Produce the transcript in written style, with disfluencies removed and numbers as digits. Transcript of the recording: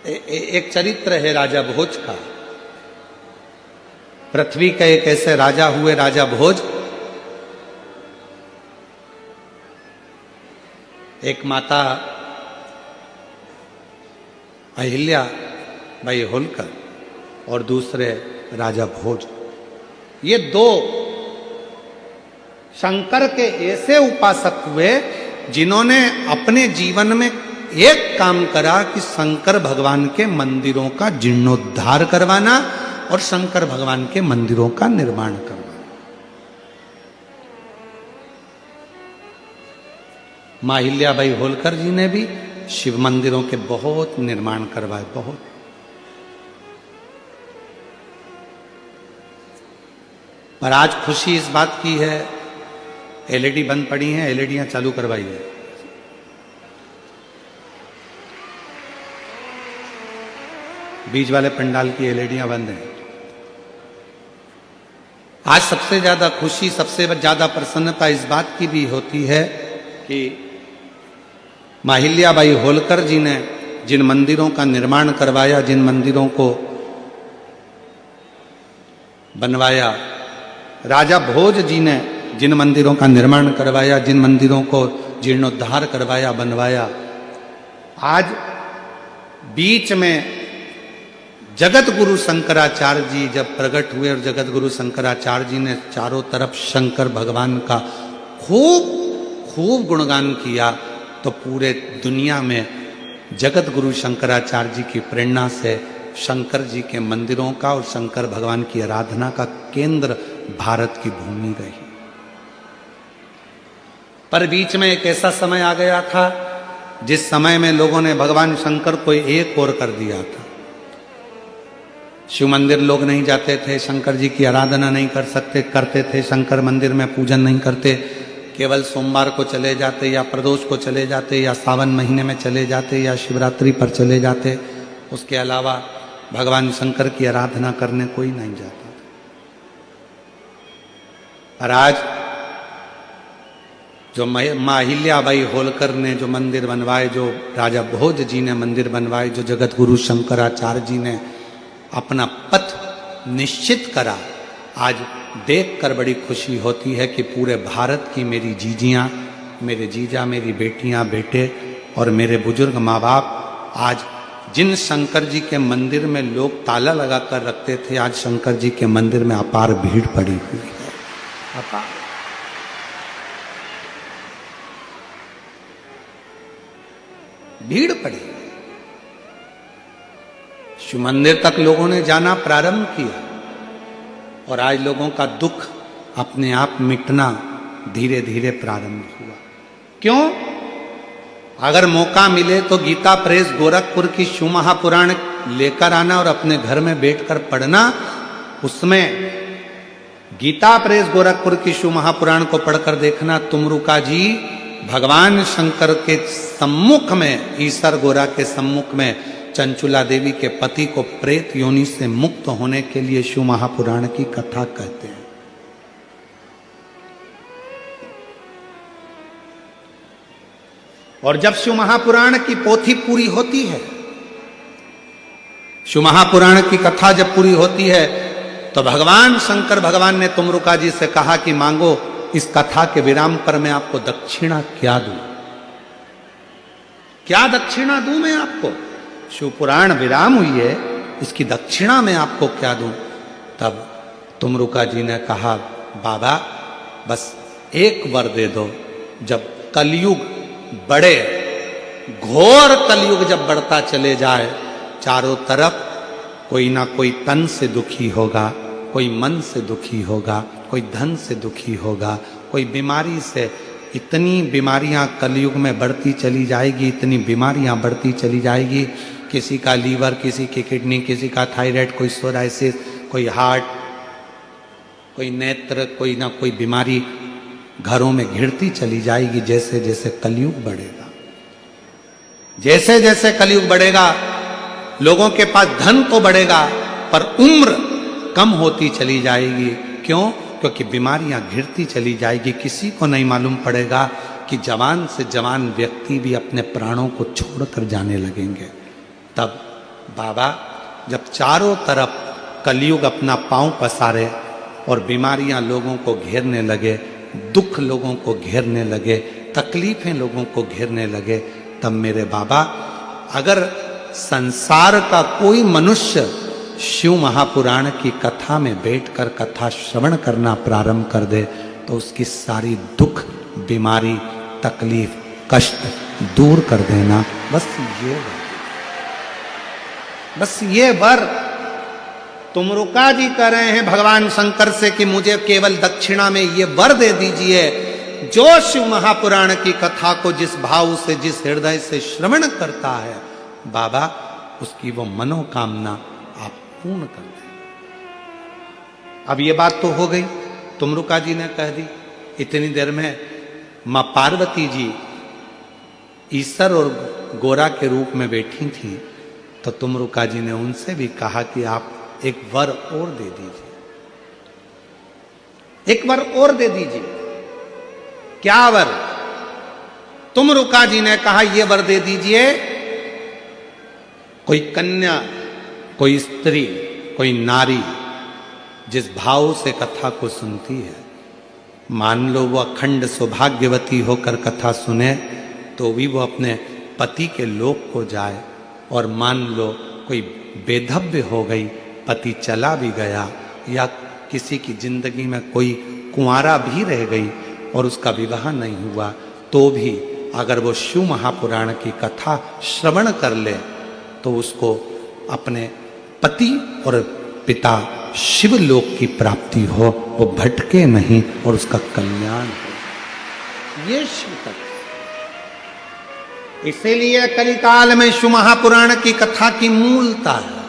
एक चरित्र है राजा भोज का। पृथ्वी के एक ऐसे राजा हुए, राजा भोज। एक माता अहिल्या बाई होलकर और दूसरे राजा भोज। ये दो शंकर के ऐसे उपासक हुए जिन्होंने अपने जीवन में एक काम करा कि शंकर भगवान के मंदिरों का जीर्णोद्धार करवाना और शंकर भगवान के मंदिरों का निर्माण करवाना। मां अहिल्याबाई होलकर जी ने भी शिव मंदिरों के बहुत निर्माण करवाए, बहुत। पर आज खुशी इस बात की है, एलईडी बंद पड़ी हैं, एलईडियां चालू करवाई है। बीच वाले पंडाल की एलईडियां बंद हैं। आज सबसे ज्यादा खुशी, सबसे ज्यादा प्रसन्नता इस बात की भी होती है कि मां अहिल्याबाई होलकर जी ने जिन मंदिरों का निर्माण करवाया, जिन मंदिरों को बनवाया, राजा भोज जी ने जिन मंदिरों का निर्माण करवाया, जिन मंदिरों को जीर्णोद्धार करवाया, बनवाया, आज बीच में जगत गुरु शंकराचार्य जी जब प्रकट हुए और जगत गुरु शंकराचार्य जी ने चारों तरफ शंकर भगवान का खूब खूब गुणगान किया, तो पूरे दुनिया में जगत गुरु शंकराचार्य जी की प्रेरणा से शंकर जी के मंदिरों का और शंकर भगवान की आराधना का केंद्र भारत की भूमि रही। पर बीच में एक ऐसा समय आ गया था जिस समय में लोगों ने भगवान शंकर को एक और कर दिया था। शिव मंदिर लोग नहीं जाते थे, शंकर जी की आराधना नहीं करते थे, शंकर मंदिर में पूजन नहीं करते, केवल सोमवार को चले जाते या प्रदोष को चले जाते या सावन महीने में चले जाते या शिवरात्रि पर चले जाते। उसके अलावा भगवान शंकर की आराधना करने कोई नहीं जाता। और आज जो मां अहिल्याबाई होलकर ने जो मंदिर बनवाए, जो राजा भोज जी ने मंदिर बनवाए, जो जगत गुरु शंकराचार्य जी ने अपना पथ निश्चित करा, आज देखकर बड़ी खुशी होती है कि पूरे भारत की मेरी जीजियां, मेरे जीजा, मेरी बेटियां, बेटे और मेरे बुजुर्ग माँ बाप आज जिन शंकर जी के मंदिर में लोग ताला लगाकर रखते थे, आज शंकर जी के मंदिर में अपार भीड़ पड़ी हुई है। अपार भीड़ पड़ी। शिव मंदिर तक लोगों ने जाना प्रारंभ किया और आज लोगों का दुख अपने आप मिटना धीरे धीरे प्रारंभ हुआ। क्यों? अगर मौका मिले तो गीता प्रेस गोरखपुर की शिव महापुराण लेकर आना और अपने घर में बैठकर पढ़ना। उसमें गीता प्रेस गोरखपुर की शिव महापुराण को पढ़कर देखना, तुमरुका जी भगवान शंकर के सम्मुख में, ईसर गोरा के सम्मुख में चंचुला देवी के पति को प्रेत योनि से मुक्त होने के लिए शिव महापुराण की कथा कहते हैं। और जब शिव महापुराण की पोथी पूरी होती है, शिव महापुराण की कथा जब पूरी होती है, तो भगवान शंकर भगवान ने तुमरुका जी से कहा कि मांगो, इस कथा के विराम पर मैं आपको दक्षिणा क्या दूं? क्या दक्षिणा दूं मैं आपको? शिव पुराण विराम हुई है, इसकी दक्षिणा मैं आपको क्या दूं? तब तुमरुका जी ने कहा, बाबा बस एक वर दे दो, जब कलयुग बढ़े, घोर कलयुग जब बढ़ता चले जाए, चारों तरफ कोई ना कोई तन से दुखी होगा, कोई मन से दुखी होगा, कोई धन से दुखी होगा, कोई बीमारी से, इतनी बीमारियां कलयुग में बढ़ती चली जाएगी, इतनी बीमारियां बढ़ती चली जाएगी। किसी का लीवर, किसी की किडनी, किसी का थायराइड, कोई सोराइसिस, कोई हार्ट, कोई नेत्र, कोई ना कोई बीमारी घरों में घिरती चली जाएगी जैसे जैसे कलयुग बढ़ेगा। जैसे जैसे कलयुग बढ़ेगा, लोगों के पास धन तो बढ़ेगा पर उम्र कम होती चली जाएगी। क्यों? क्योंकि बीमारियां घिरती चली जाएगी। किसी को नहीं मालूम पड़ेगा कि जवान से जवान व्यक्ति भी अपने प्राणों को छोड़कर जाने लगेंगे। तब बाबा जब चारों तरफ कलयुग अपना पांव पसारे और बीमारियां लोगों को घेरने लगे, दुख लोगों को घेरने लगे, तकलीफें लोगों को घेरने लगे, तब मेरे बाबा अगर संसार का कोई मनुष्य शिव महापुराण की कथा में बैठकर कथा श्रवण करना प्रारंभ कर दे तो उसकी सारी दुख, बीमारी, तकलीफ, कष्ट दूर कर देना। बस ये वर तुमरुका जी कह रहे हैं भगवान शंकर से कि मुझे केवल दक्षिणा में ये वर दे दीजिए, जो शिव महापुराण की कथा को जिस भाव से, जिस हृदय से श्रवण करता है बाबा, उसकी वो मनोकामना आप पूर्ण कर दें। अब ये बात तो हो गई, तुमरुका जी ने कह दी। इतनी देर में मां पार्वती जी ईश्वर और गोरा के रूप में बैठी थी, तो तुमरुका जी ने उनसे भी कहा कि आप एक वर और दे दीजिए, एक वर और दे दीजिए। क्या वर? तुमरुका जी ने कहा ये वर दे दीजिए, कोई कन्या, कोई स्त्री, कोई नारी जिस भाव से कथा को सुनती है, मान लो वो अखंड सौभाग्यवती होकर कथा सुने तो भी वो अपने पति के लोक को जाए, और मान लो कोई बेधव्य हो गई, पति चला भी गया, या किसी की जिंदगी में कोई कुंवारा भी रह गई और उसका विवाह नहीं हुआ, तो भी अगर वो शिव महापुराण की कथा श्रवण कर ले तो उसको अपने पति और पिता शिवलोक की प्राप्ति हो, वो भटके नहीं और उसका कल्याण हो। ये शिव तत्व। इसीलिए कलिकाल में शिव महापुराण की कथा की मूलता है।